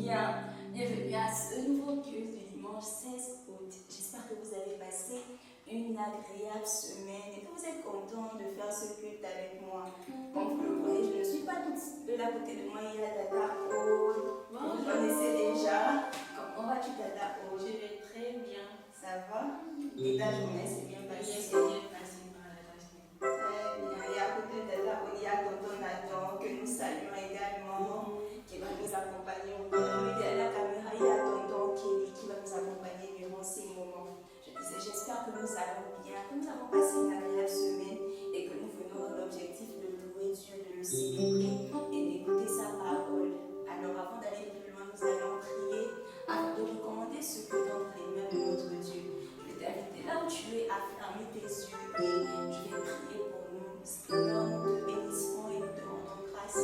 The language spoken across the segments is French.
Bien, bienvenue à ce nouveau culte du dimanche 16 août. J'espère que vous avez passé une agréable semaine et que vous êtes content de faire ce culte avec moi. Comme vous le voyez, je ne suis pas toute seule. À côté de moi, il y a Tata Aude. Vous connaissez déjà. Comment vas-tu, Tata Aude? Je vais très bien. Ça va? Et ta journée s'est bien passée? C'est bien passé par la grâce de Dieu. Très bien. Et à côté de Tata Aude, il y a Tonton Nathan que nous saluons également, qui va nous accompagner au cours. Derrière la caméra, il y a Tonton Kelly qui va nous accompagner durant ces moments. Je disais, j'espère que nous allons bien, que nous avons passé une agréable semaine et que nous venons dans l'objectif de louer Dieu, de le célébrer et d'écouter sa parole. Alors avant d'aller plus loin, nous allons prier afin de recommander ce que dans les mains de notre Dieu. Je vais t'inviter là où tu es à fermer tes yeux et je vais prier pour nous. Seigneur, nous te bénissons et nous te rendons grâce.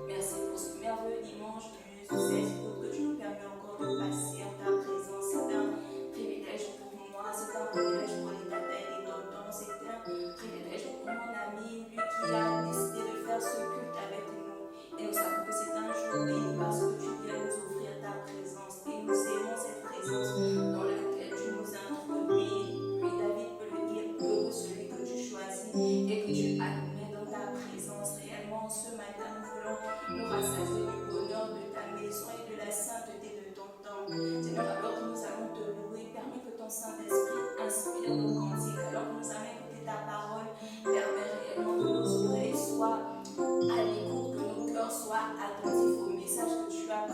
Merci pour ce merveilleux dimanche du 16 août que tu nous permets encore de passer en ta présence. C'est un privilège pour moi, c'est un privilège pour les tatas et les tontons, c'est un privilège pour mon ami, lui qui a décidé de faire ce culte avec nous. Et nous savons que c'est un jour béni parce que tu viens nous offrir ta présence. Et nous aimons cette présence dans laquelle tu nous introduis. Oui, David peut le dire, heureux celui que tu choisis et que tu admets dans ta présence. Réellement, ce matin, nous voulons nous rassasier du bonheur de ta maison et de la sainteté de ton temple. Seigneur, alors que nous allons te louer, permets que ton Saint-Esprit inspire nos cantiques. Alors que nous allons écouter ta parole, permets réellement que nos oreilles soient à l'écoute, que nos cœurs soient attentifs au message que tu as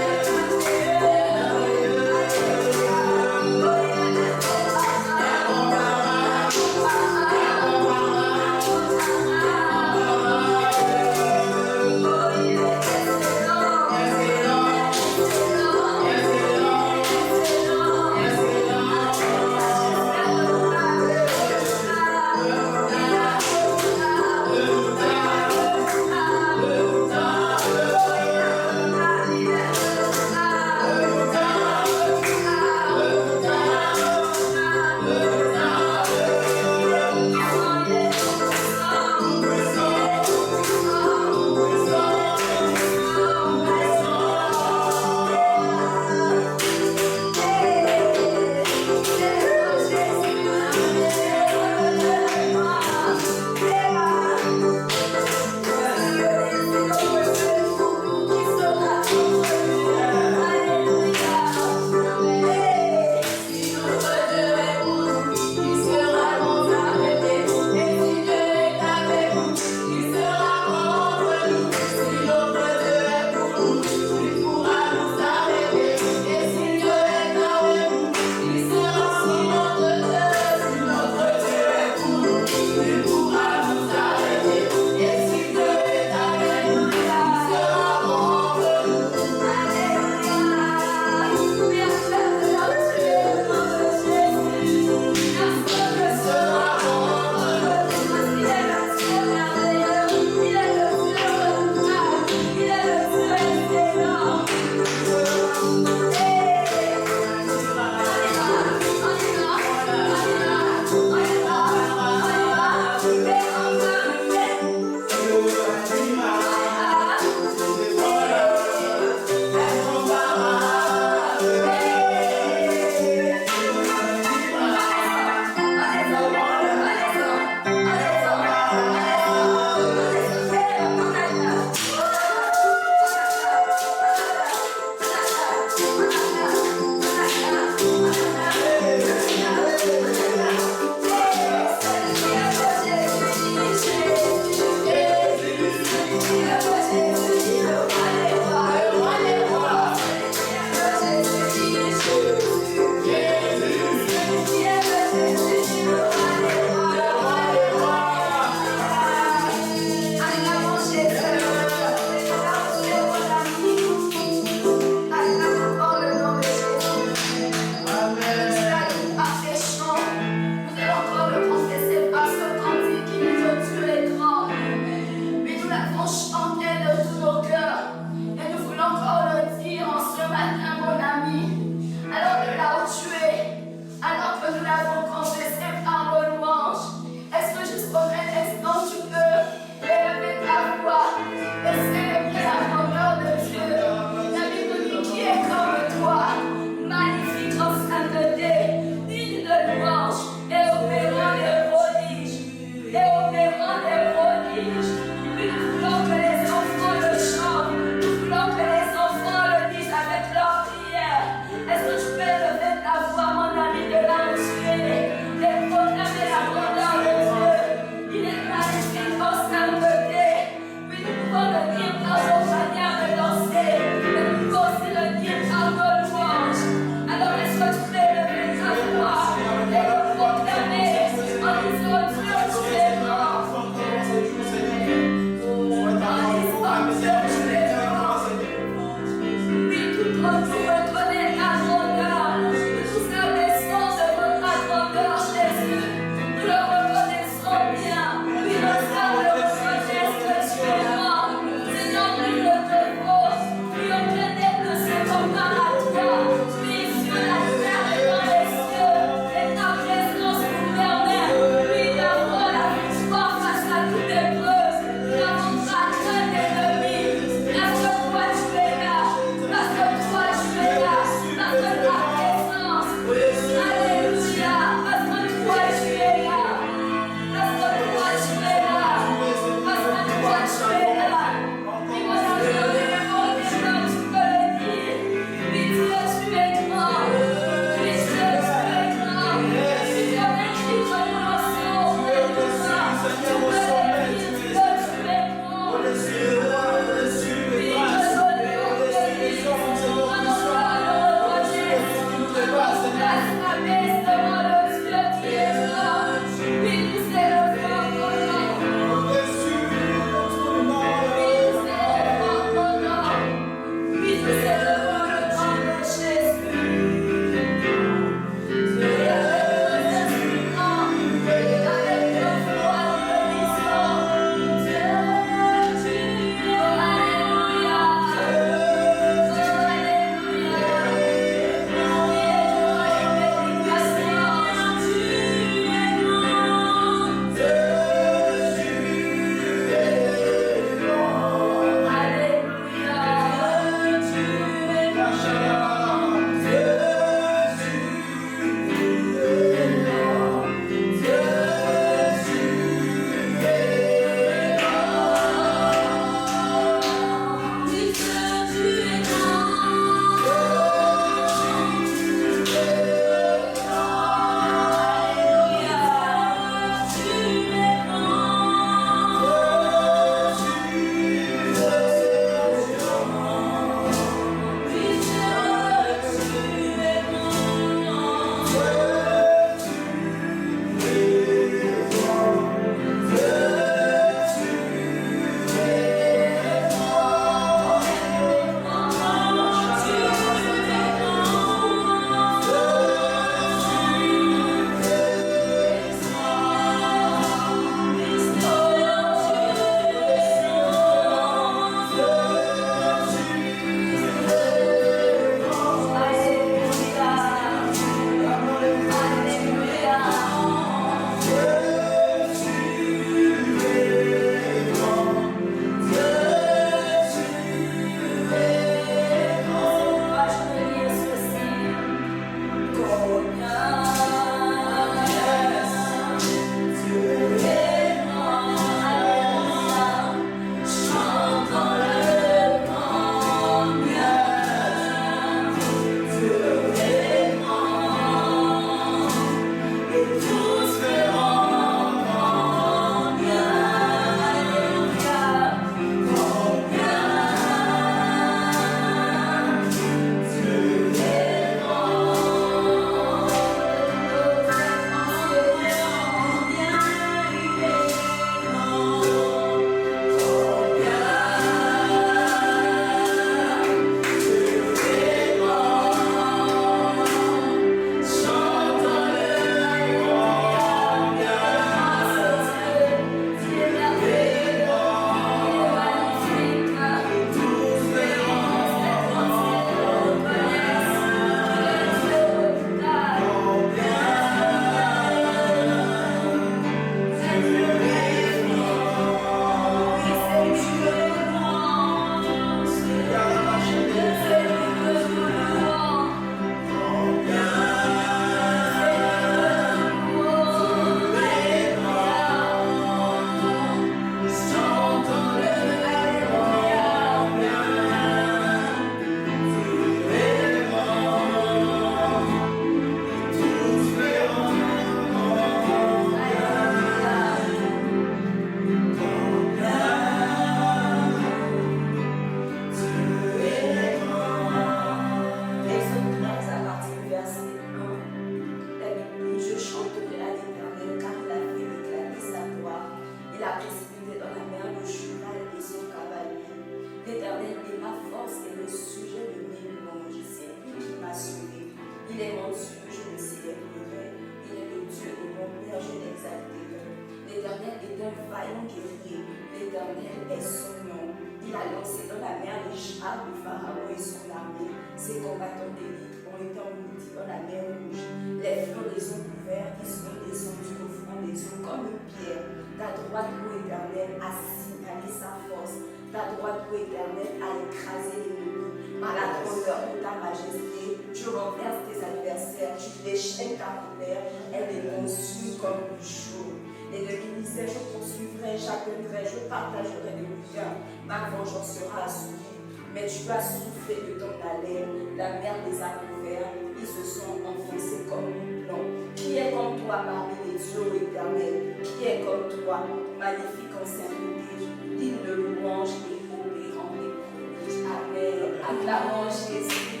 Il est mon Dieu, je le célébrerai. Il est le Dieu de mon Père, je l'exalterai. L'Éternel est un vaillant guerrier. L'Éternel est son nom. Il a lancé dans la mer les chars de Pharaon et son armée. Ses combattants d'élite ont été engloutis dans la mer Rouge. Les flots les ont couverts, ils sont descendus au fond des eaux comme une pierre. Ta droite, ô Éternel, a signalé sa force. Ta droite, ô Éternel, a écrasé l'ennemi. Par la grandeur de ta majesté, tu renverses tes adversaires, tu déchaînes ta colère, elle est conçue comme du jour. Et de l'unissait, je poursuivrai, j'accueillerai, je partagerai le bien. Ma vengeance sera assouvie. Mais tu as soufflé de ton haleine, la mer les a couverts, ils se sont enfoncés comme une plomb. Qui est comme toi parmi les dieux éternels? Qui est comme toi, magnifique en sainteté, digne de louange et opérant les prodiges? Amen. Acclamons Jésus.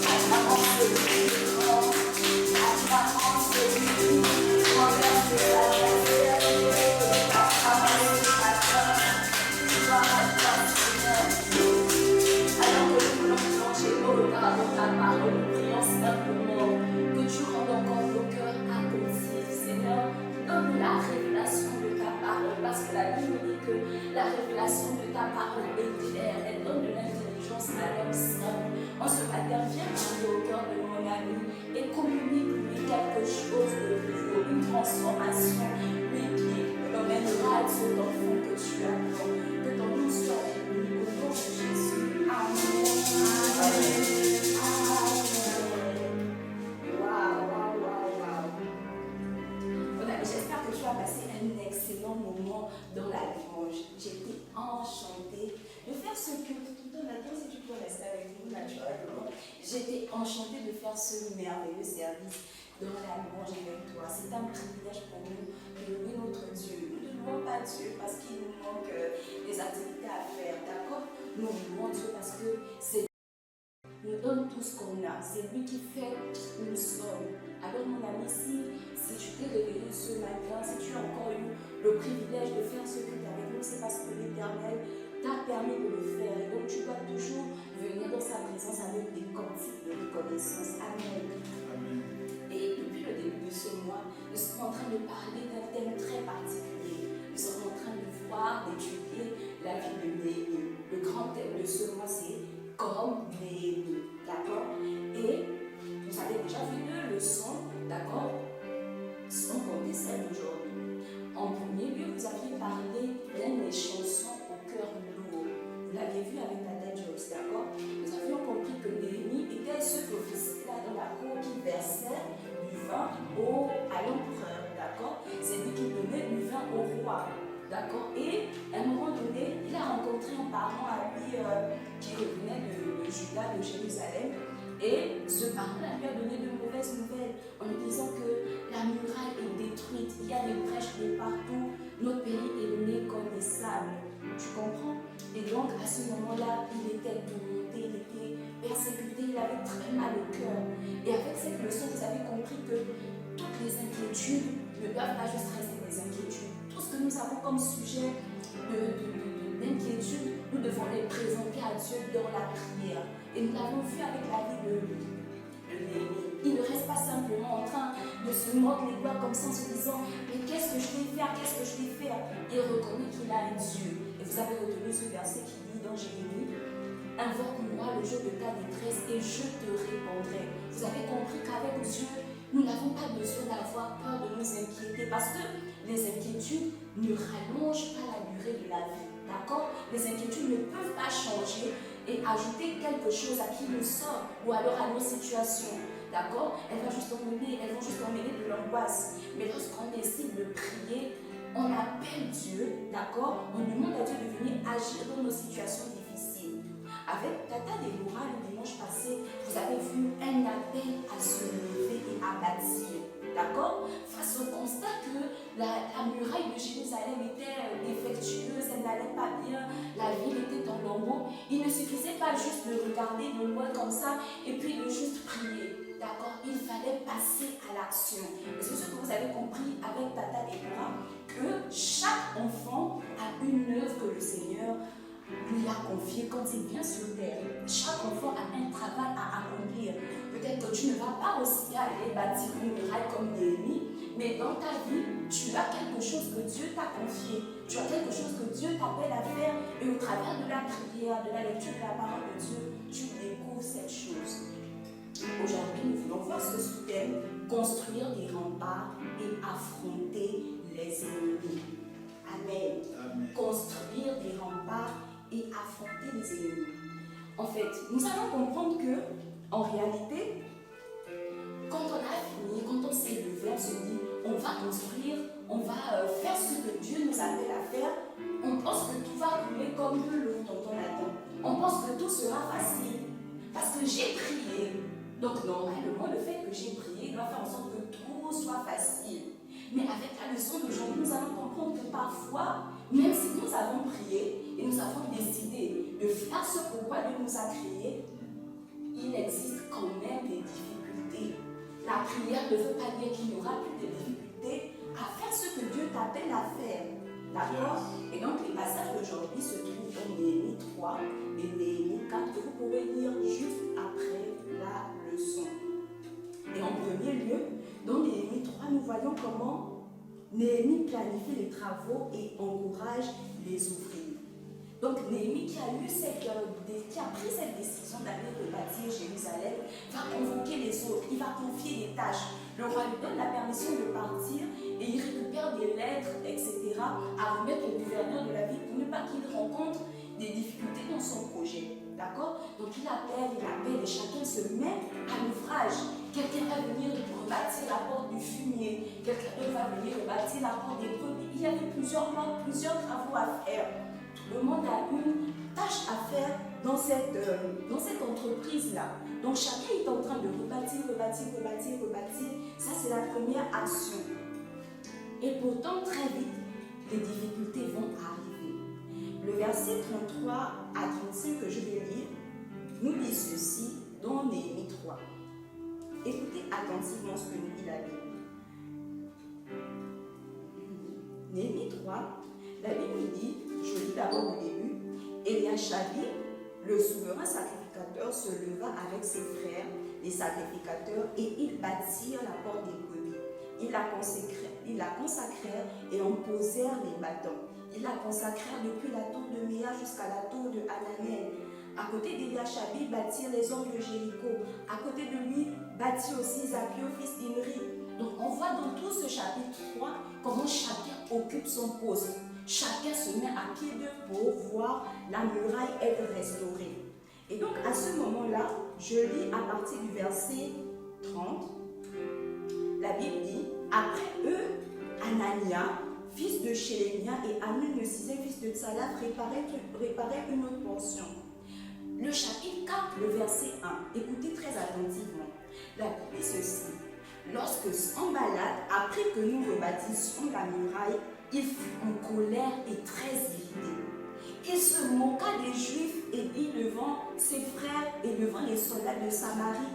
Acclamons Jésus. Acclamons Jésus. Acclamons Jésus. Dans ta parole, nous prions simplement que tu rendes encore nos cœurs attentifs, Seigneur. Donne la révélation de ta parole, parce que la Bible dit que la révélation de ta parole est claire, elle donne de l'intelligence à l'homme simple. En ce matin, viens parler au cœur de mon ami et communique-lui quelque chose de nouveau, une transformation, lui qui l'emmènera à cet enfant que tu attends. Que ton nom soit béni au nom de Jésus. Amen. Amen. J'espère que tu as passé un excellent moment dans la louange. J'étais enchantée de faire ce culte tout en attendant, si tu peux rester avec nous naturellement. J'étais enchantée de faire ce merveilleux service dans la louange avec toi. C'est un privilège pour nous de louer notre Dieu. Nous ne louons pas Dieu parce qu'il nous manque des activités à faire, d'accord? Nous louons Dieu parce que c'est nous donne tout ce qu'on a. C'est lui qui fait où nous sommes. Alors mon ami, si tu t'es réveillé ce matin, si tu as encore eu le privilège de faire ce que tu as avec nous, c'est parce que l'Éternel t'a permis de le faire. Et donc tu dois toujours venir dans sa présence avec des cantiques de reconnaissance. Amen. Amen. Et depuis le début de ce mois, nous sommes en train de parler d'un thème très particulier. Nous sommes en train de voir, d'étudier la vie de Néhémie. Le grand thème de ce mois, c'est comme Néhémie, d'accord? Et vous avez déjà vu 2 leçons, d'accord? Sans compter celle d'aujourd'hui. En premier lieu, vous aviez parlé d'une des chansons au cœur lourd. Vous l'aviez vu avec Tata Joyce, d'accord? Nous avions compris que Néhémie était ce officier-là dans la cour qui versait du vin à l'empereur, d'accord? C'est lui qui donnait du vin au roi. D'accord? Et à un moment donné, il a rencontré un parent à lui qui revenait de Juda, de Jérusalem. Et ce parent-là lui a donné de mauvaises nouvelles en lui disant que la muraille est détruite, il y a des brèches de partout, notre pays est méconnaissable. Tu comprends? Et donc à ce moment-là, il était tourmenté, il était persécuté, il avait très mal au cœur. Et avec cette leçon, vous avez compris que toutes les inquiétudes ne doivent pas juste rester des inquiétudes. Tout ce que nous avons comme sujet d'inquiétude, nous devons les présenter à Dieu dans la prière. Et nous l'avons vu avec la vie de Néhémie. Il ne reste pas simplement en train de se mordre les doigts comme ça en se disant mais qu'est-ce que je vais faire, qu'est-ce que je vais faire? Il reconnaît qu'il a un Dieu. Et vous avez retenu ce verset qui dit dans Jérémie: invoque-moi le jour de ta détresse et je te répondrai. Vous avez compris qu'avec Dieu, nous n'avons pas besoin d'avoir peur de nous inquiéter parce que les inquiétudes ne rallongent pas la durée de la vie. D'accord? Les inquiétudes ne peuvent pas changer et ajouter quelque chose à qui nous sommes ou alors à nos situations. D'accord? Elles vont juste emmener de l'angoisse. Mais lorsqu'on décide de prier, on appelle Dieu, d'accord? On demande à Dieu de venir agir dans nos situations difficiles. Avec Tata Déborah le dimanche passé, vous avez vu un appel à se lever et à bâtir. D'accord? Face au constat que la muraille de Jérusalem était défectueuse, elle n'allait pas bien, la ville était en lambeaux, il ne suffisait pas juste de regarder de loin comme ça et puis de juste prier. D'accord? Il fallait passer à l'action. Et c'est ce que vous avez compris avec Tata Déborah, que chaque enfant a une œuvre que le Seigneur lui a confiée quand il vient sur terre. Chaque enfant a un travail à accomplir. Peut-être que tu ne vas pas aussi aller bâtir une muraille comme Néhémie, mais dans ta vie, tu as quelque chose que Dieu t'a confié. Tu as quelque chose que Dieu t'appelle à faire. Et au travers de la prière, de la lecture de la parole de Dieu, tu découvres cette chose. Aujourd'hui, nous voulons voir ce thème, construire des remparts et affronter les ennemis. Amen. Amen. Construire des remparts et affronter les ennemis. En fait, nous allons comprendre que, en réalité, quand on a fini, quand on s'est levé, on se dit, on va construire, on va faire ce que Dieu nous appelle à faire. On pense que tout va couler comme de l'eau dont on attend. On pense que tout sera facile. Parce que j'ai prié. Donc, normalement, le fait que j'ai prié doit faire en sorte que tout soit facile. Mais avec la leçon d'aujourd'hui, nous allons comprendre que parfois, même si nous avons prié et nous avons décidé de faire ce pourquoi Dieu nous a créés, il existe quand même des difficultés. La prière ne veut pas dire qu'il n'y aura plus de difficultés à faire ce que Dieu t'appelle à faire. D'accord? Et donc, les passages d'aujourd'hui se trouvent dans Néhémie 3 et Néhémie 4 que vous pouvez lire juste après la leçon. Et en premier lieu, dans Néhémie 3, nous voyons comment Néhémie planifie les travaux et encourage les ouvriers. Donc Néhémie qui a pris cette décision d'aller rebâtir Jérusalem, va convoquer les autres, il va confier des tâches. Le roi lui donne la permission de partir et il récupère des lettres, etc. à remettre au gouverneur de la ville pour ne pas qu'il rencontre des difficultés dans son projet. D'accord? Donc il appelle et chacun se met à l'ouvrage. Quelqu'un va venir rebâtir la porte du fumier, quelqu'un d'autre va venir rebâtir la porte des brebis. Il y avait plusieurs travaux à faire. Tout le monde a une tâche à faire dans cette entreprise-là. Donc chacun est en train de rebâtir. Ça, c'est la première action. Et pourtant, très vite, les difficultés vont arriver. Le verset 33 à 35 que je vais lire nous dit ceci dans Néhémie 3. Écoutez attentivement ce que nous dit la Bible. Néhémie 3, la Bible nous dit, je lis d'abord au début, Eliachabi, le souverain sacrificateur, se leva avec ses frères, les sacrificateurs, et ils bâtirent la porte des brebis. Ils la consacrèrent et en posèrent les bâtons. Ils la consacrèrent depuis la tour de Méa jusqu'à la tour de Hananel. À côté d'Eliachabi bâtirent les hommes de Jéricho. À côté de lui bâtit aussi Zakio, fils d'Imri. Donc on voit dans tout ce chapitre 3 comment chacun occupe son poste. Chacun se met à pied d'œuvre pour voir la muraille être restaurée. Et donc à ce moment-là, je lis à partir du verset 30. La Bible dit, après eux, Anania, fils de Chélémia, et Amin, le sixième fils de Tsalaf, réparaient une autre portion. Le chapitre 4, le verset 1, écoutez très attentivement. La Bible dit ceci. Lorsque Sanballat apprit que nous rebâtissions la muraille, il fut en colère et très irrité. Il se moqua des Juifs et dit devant ses frères et devant les soldats de Samarie,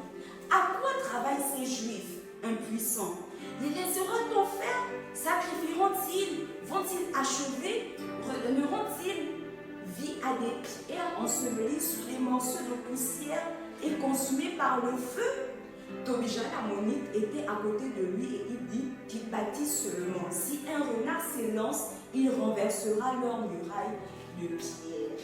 à quoi travaillent ces Juifs impuissants? Les laisseront-on faire? Sacrifieront-ils? Vont-ils achever? Redonneront-ils vie à des pierres ensevelies sous des morceaux de poussière et consumées par le feu? Tobija l'ammonite était à côté de lui et il dit qu'il bâtisse seulement. Si un renard s'élance, il renversera leur muraille de pierre.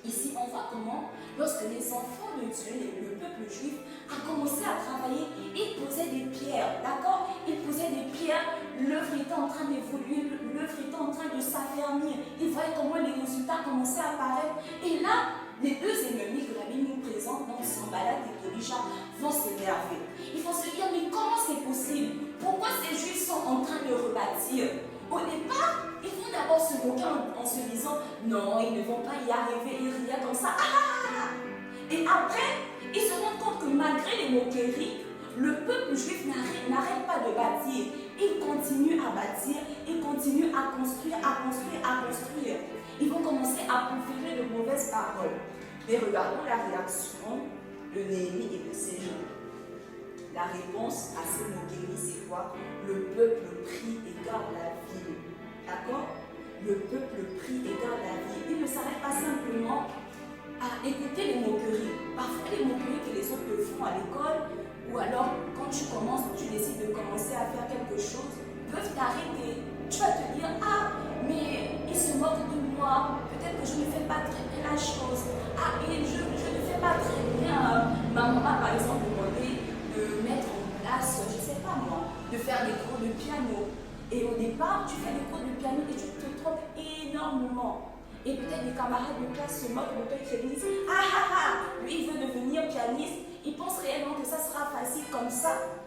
Ici, on voit comment, lorsque les enfants de Dieu, le peuple juif, a commencé à travailler, ils posaient des pierres, d'accord? Ils posaient des pierres, l'œuvre était en train d'évoluer, l'œuvre était en train de s'affermir. Ils voyaient comment les résultats commençaient à apparaître. Et là, les deux ennemis que la Bible nous présente, donc Sanballat et Tobija, vont s'énerver. Ils vont se dire, mais comment c'est possible? Pourquoi ces Juifs sont en train de rebâtir? Au départ, ils vont d'abord se moquer en se disant, non, ils ne vont pas y arriver, ils riaient comme ça. Et après, ils se rendent compte que malgré les moqueries, le peuple juif n'arrête pas de bâtir. Il continue à bâtir, il continue à construire. Ils vont commencer à proférer de mauvaises paroles. Mais regardons la réaction de Néhémie et de ses gens. La réponse à ces moqueries, c'est quoi? Le peuple prie et garde la ville. D'accord? Le peuple prie et garde la ville. Il ne s'arrête pas simplement à écouter les moqueries. Parfois, les moqueries que les autres font à l'école, ou alors quand tu commences, tu décides de commencer à faire quelque chose, peuvent t'arrêter. Tu vas te dire, ah, mais il se moque de moi, peut-être que je ne fais pas très bien la chose, ah, et je ne fais pas très bien. Ma maman, par exemple, demandé de mettre en place, je ne sais pas moi, de faire des cours de piano. Et au départ, tu fais des cours de piano et tu te trompes énormément. Et peut-être les camarades de classe se moquent de toi et te disent, ah ah ah, lui il veut devenir pianiste, il pense réellement que ça sera facile comme ça.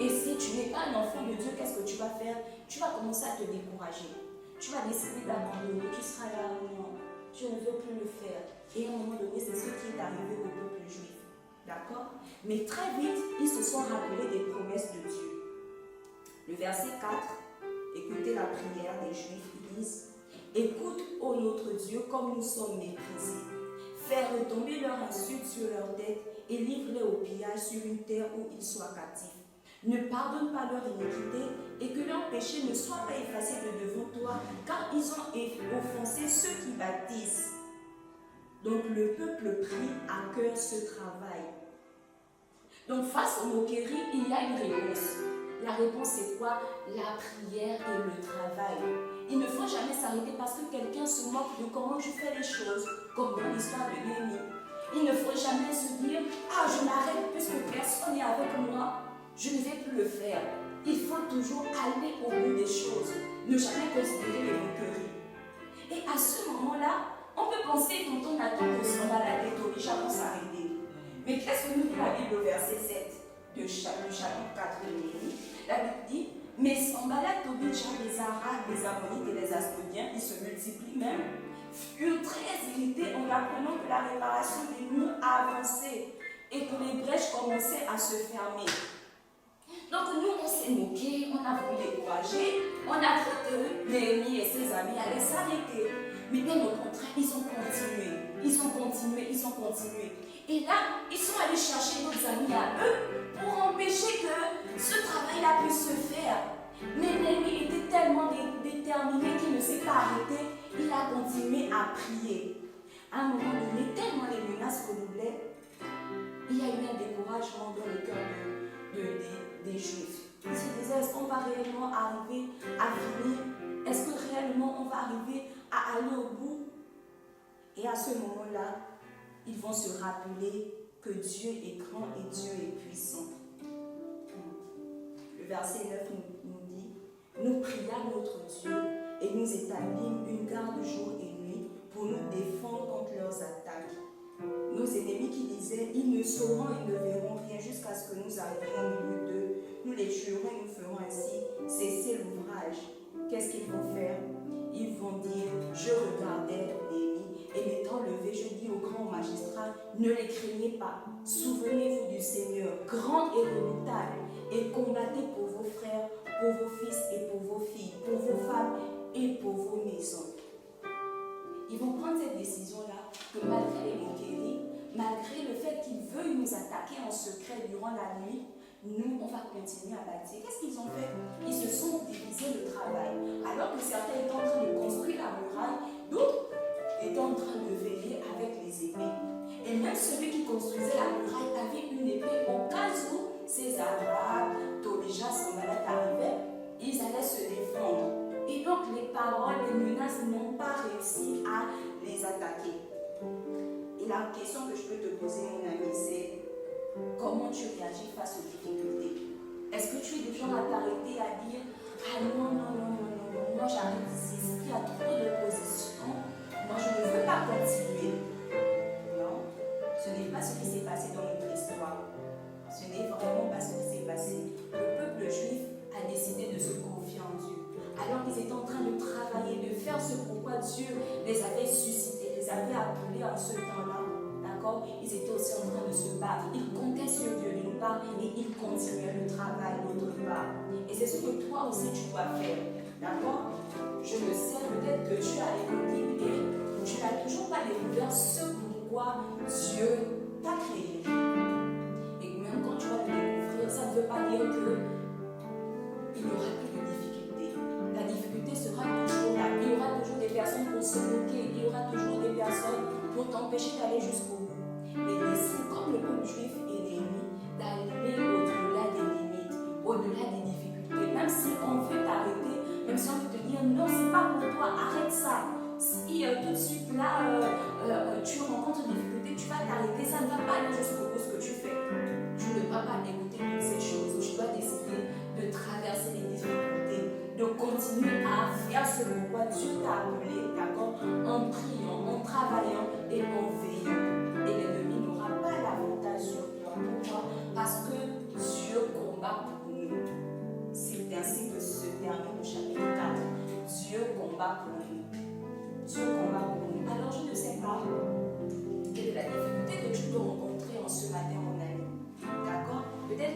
Et si tu n'es pas un enfant de Dieu, qu'est-ce que tu vas faire? Tu vas commencer à te décourager. Tu vas décider d'abandonner. Tu seras là, non, je ne veux plus le faire. Et à un moment donné, c'est ce qui est arrivé au peuple juif. D'accord? Mais très vite, ils se sont rappelés des promesses de Dieu. Le verset 4, écoutez la prière des Juifs, ils disent, écoute, ô notre Dieu, comme nous sommes méprisés. Fais retomber leur insulte sur leur tête et livre-les au pillage sur une terre où ils soient captifs. Ne pardonne pas leur iniquité et que leur péché ne soit pas effacé de devant toi, car ils ont offensé ceux qui bâtissent. Donc le peuple prie à cœur ce travail. Donc face aux moqueries, il y a une réponse. La réponse c'est quoi? La prière et le travail. Il ne faut jamais s'arrêter parce que quelqu'un se moque de comment tu fais les choses, comme dans l'histoire de Néhémie. Il ne faut jamais se dire, ah je m'arrête puisque personne n'est avec moi. Je ne vais plus le faire. Il faut toujours aller au bout des choses. Ne jamais considérer les moqueries. Et à ce moment-là, on peut penser quand on attend de s'en balader, déjà pour s'arrêter. Mais qu'est-ce que nous dit la Bible au verset 7 du chapitre 4 de Néhémie? La Bible dit, mais Sanballat, Tobija, les Arabes, les Ammonites et les Asdodiens, ils se multiplient même, furent très irrités en apprenant que la réparation des murs a avancé et que les brèches commençaient à se fermer. Donc nous, on s'est moqué, on a voulu décourager, on a cru que Néhémie et ses amis allaient s'arrêter. Mais bien au contraire, ils ont continué, ils ont continué, ils ont continué. Et là, ils sont allés chercher d'autres amis à eux pour empêcher que ce travail-là puisse se faire. Mais Néhémie était tellement déterminé qu'il ne s'est pas arrêté, il a continué à prier. À un moment donné, tellement les menaces redoublaient, il y a eu un découragement dans le cœur des Juifs. Ils se disaient, est-ce qu'on va réellement arriver à finir? Est-ce que réellement on va arriver à aller au bout? Et à ce moment-là, ils vont se rappeler que Dieu est grand et Dieu est puissant. Le verset 9 nous dit, nous priâmes notre Dieu et nous établîmes une garde jour et nuit pour nous défendre contre leurs attaques. Nos ennemis qui disaient, ils ne sauront et ne verront rien jusqu'à ce que nous arrivions au milieu d'eux. Nous les tuerons et nous ferons ainsi cesser l'ouvrage. Qu'est-ce qu'ils vont faire? Ils vont dire, je regardais Néhémie et m'étant levé, je dis au grand magistrat, ne les craignez pas. Souvenez-vous du Seigneur, grand et redoutable, et combattez pour vos frères, pour vos fils et pour vos filles, pour vos femmes et pour vos maisons. Ils vont prendre cette décision-là, que malgré les moqueries, malgré le fait qu'ils veuillent nous attaquer en secret durant la nuit, nous, on va continuer à bâtir. Qu'est-ce qu'ils ont fait? Ils se sont divisés le travail. Alors que certains étaient en train de construire la muraille, d'autres étaient en train de veiller avec les épées. Et même celui qui construisait la muraille avait une épée au cas où ces Arabes, Tobija, Sanballat arrivaient, ils allaient se défendre. Et donc les paroles, les menaces n'ont pas réussi à les attaquer. Et la question que je peux te poser, mon ami, c'est comment tu réagis face aux difficultés? Est-ce que tu es du genre à t'arrêter à dire, ah non, moi j'arrête ici, il y a trop d'opposition, moi je ne veux pas continuer. Non, ce n'est pas ce qui s'est passé dans notre histoire. Ce n'est vraiment pas ce qui s'est passé. Le peuple juif a décidé de se confier en Dieu. Alors qu'ils étaient en train de travailler, de faire ce pourquoi Dieu les avait suscités, les avait appelés en ce temps-là. D'accord? Ils étaient aussi en train de se battre. Ils comptaient sur Dieu d'une part et ils continuaient le travail d'autre part. Et c'est ce que toi aussi tu dois faire. D'accord? Je le sais, peut-être que tu as écouté et tu n'as toujours pas découvert ce pourquoi Dieu t'a créé. Et même quand tu vas le découvrir, ça ne veut pas dire qu'il n'y aura plus de difficultés. La difficulté sera toujours là. Il y aura toujours des personnes pour se moquer. Il y aura toujours des personnes pour t'empêcher d'aller jusqu'au bout. Mais décide, comme le peuple juif et Néhémie, d'aller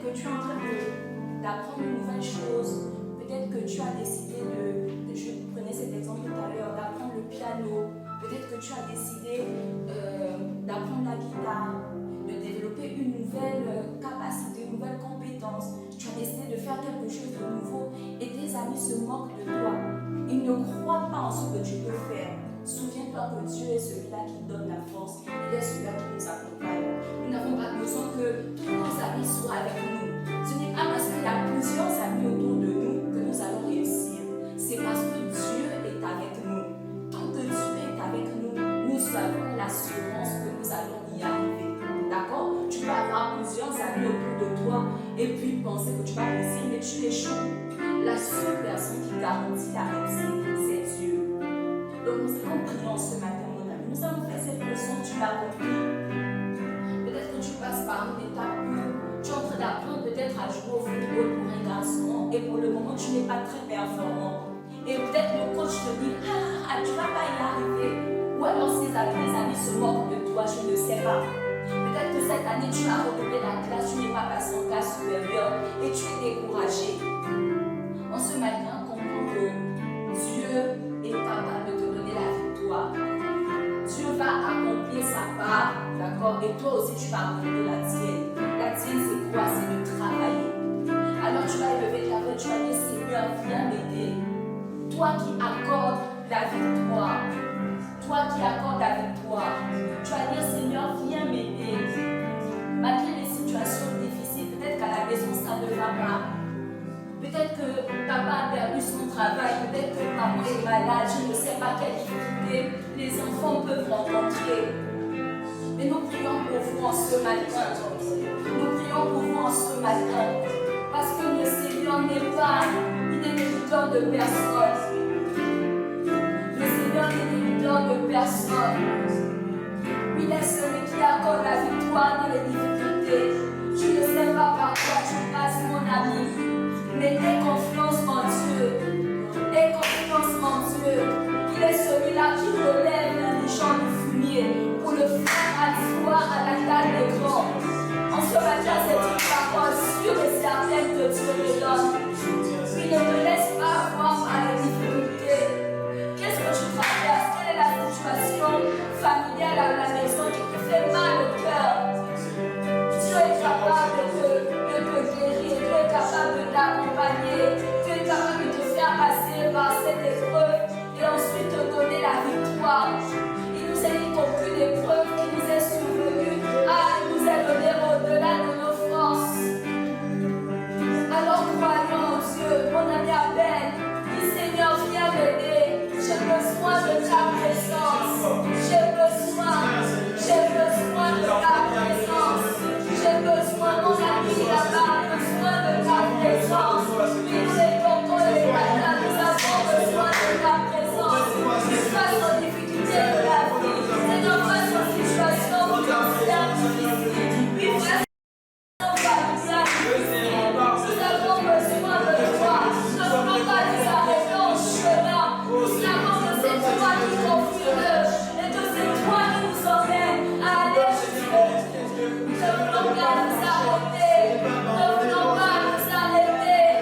que tu es en train d'apprendre une nouvelle chose. Peut-être que tu as décidé je prenais cet exemple tout à l'heure, d'apprendre le piano. Peut-être que tu as décidé d'apprendre la guitare, de développer une nouvelle capacité, une nouvelle compétence. Tu as décidé de faire quelque chose de nouveau et tes amis se moquent de toi. Ils ne croient pas en ce que tu peux faire. Souviens-toi que Dieu est celui-là qui donne la force. Il est celui-là qui nous accompagne. Nous n'avons pas besoin que tous nos amis soient avec nous. Ce n'est pas parce qu'il y a plusieurs amis autour de nous que nous allons réussir. C'est parce que Dieu est avec nous. Tant que Dieu est avec nous, nous avons l'assurance que nous allons y arriver. D'accord? Tu vas avoir plusieurs amis autour de toi et puis penser que tu vas réussir, mais tu échoues. La seule personne qui garantit la réussite, c'est Dieu. Donc nous allons prier ce matin, mon ami. Nous allons faire cette leçon, tu l'as compris. Peut-être que tu passes par une étape où tu es en train d'apprendre peut-être à jouer au football pour un garçon et pour le moment tu n'es pas très performant. Et peut-être le coach te dit, tu ne vas pas y arriver. Ou alors tes amis se moquent de toi, je ne sais pas. Peut-être que cette année tu as redoublé la classe, tu n'es pas passé en classe supérieure et tu es découragé. En ce matin, comprends que Dieu est capable de te donner la victoire. Dieu va accomplir sa part, d'accord? Et toi aussi, tu vas accomplir la tienne. La tienne, c'est quoi? C'est de travailler. Alors, tu vas élever ta voix, tu vas dire, Seigneur, viens m'aider. Toi qui accordes la victoire. Toi qui accordes la victoire. Tu vas dire, Seigneur, viens m'aider. Malgré les situations difficiles, peut-être qu'à la maison, ça ne va pas. Peut-être que papa a perdu son travail, peut-être que maman est malade, je ne sais pas quelle difficulté les enfants peuvent rencontrer. Mais nous prions pour vous en ce matin. Nous prions pour vous en ce matin. Parce que le Seigneur n'est pas débiteur de personne. Le Seigneur n'est débiteur de personne. Il est celui qui accorde la victoire dans les difficultés. Je ne sais pas par quoi tu passes, mon ami. Mais aie confiance en Dieu. Aie confiance en Dieu. Il est celui-là qui relève les gens du fumier pour le faire asseoir à la table des grands. En ce matin, c'est une parole sûre et certaine que Dieu te donne. Il ne te laisse pas voir par les difficultés. Qu'est-ce que tu traverses? Quelle est la situation familiale à la maison qui te fait mal au cœur? Dieu est capable de te guérir, Dieu est capable de t'accompagner, Dieu est capable de te faire passer par cette épreuve et ensuite te donner la victoire. Il nous a dit qu'aucune épreuve qui nous est survenue, il nous a donné au-delà de nos forces. Alors croyons en Dieu, mon ami appelle, dis Seigneur, viens m'aider, j'ai besoin de ta présence, j'ai besoin de ta présence. J'ai besoin, mon ami, là-bas, besoin de ta présence. Oui, c'est pourquoi les matins, nous avons besoin de ta présence. Face aux difficultés de la vie, c'est dans face aux situations où nous sommes difficiles. Oui, frère, nous avons besoin de toi. Ne voulons pas nous arrêter en chemin. Nous savons que c'est toi qui confirme et que c'est toi qui nous emmène à aller jusqu'au bout. Ne voulons pas nous arrêter. Ne voulons pas nous arrêter.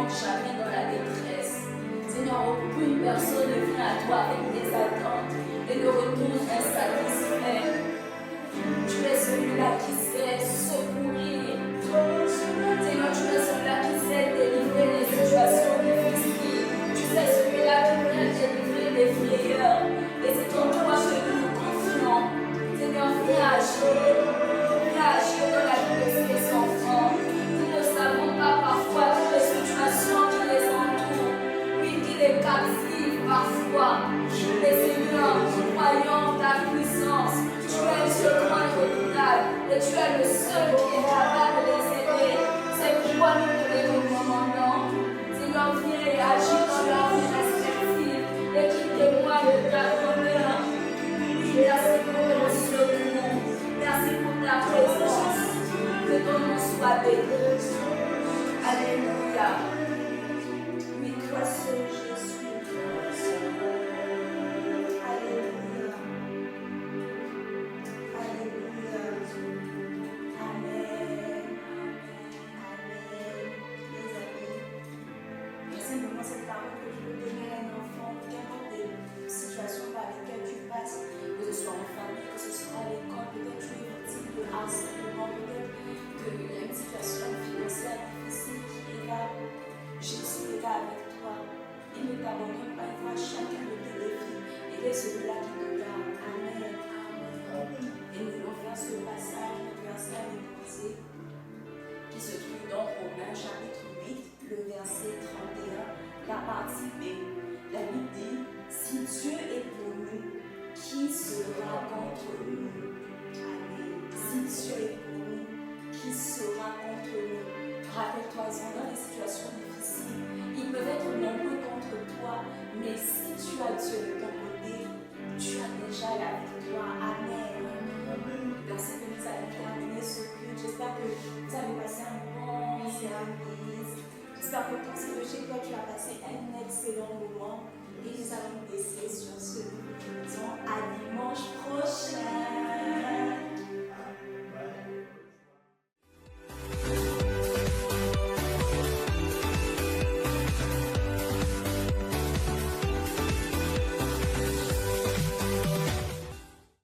manque jamais dans la détresse. Seigneur, aucune personne ne vient à toi avec des attentes et ne retourne insatisfait. Tu es celui-là qui sait secourir. Seigneur, tu es celui-là qui sait délivrer des situations difficiles. Tu es celui-là qui vient délivrer des frayeurs. Et c'est en toi que nous nous confions. Seigneur, viens agir dans la vie de ces enfants. Nous ne savons pas parfois toutes les situations qui les entourent. Oui, qui les captivent parfois. Mais Seigneur, nous croyons ta puissance. Tu es le seul roi redoutable. Et tu es le seul qui est capable de les aider. C'est pourquoi nous te les recommandons. Seigneur, viens et agis dans leur vie respective. Et qui témoigne de ta bonheur. Merci pour ton secours. Merci pour ta présence. Que ton nom soit béni. Alléluia. Oui, toi seul, Jésus. Alléluia. Alléluia. Amen. Amen. Les amis, c'est simplement cette parole que je veux donner à un enfant, qu'importe les situations par lesquelles tu passes, que ce soit en famille, que ce soit à l'école, peut-être tu es victime de harcèlement, peut-être qu'il y a une situation financière difficile qui est là. Jésus est là avec toi. Il ne t'abandonne pas, il voit chacun de tes défis. Il est celui-là qui te garde. Amen. Amen. Et nous voulons faire ce passage, notre verset à mémoriser, qui se trouve dans Romains chapitre 8, le verset 31, la partie B. La Bible dit, si Dieu est pour nous, qui sera contre nous? Amen. Si Dieu est pour nous, qui sera contre nous? Rappelle-toi-en dans les situations difficiles. Ils peuvent être nombreux contre toi, mais si tu as Dieu de ton côté, tu as déjà la victoire. Amen. Merci de nous avoir terminé ce culte. J'espère que vous avez passé un bon service. J'espère que ton Seigneur, chez toi, tu as passé un excellent moment. Et nous allons nous laisser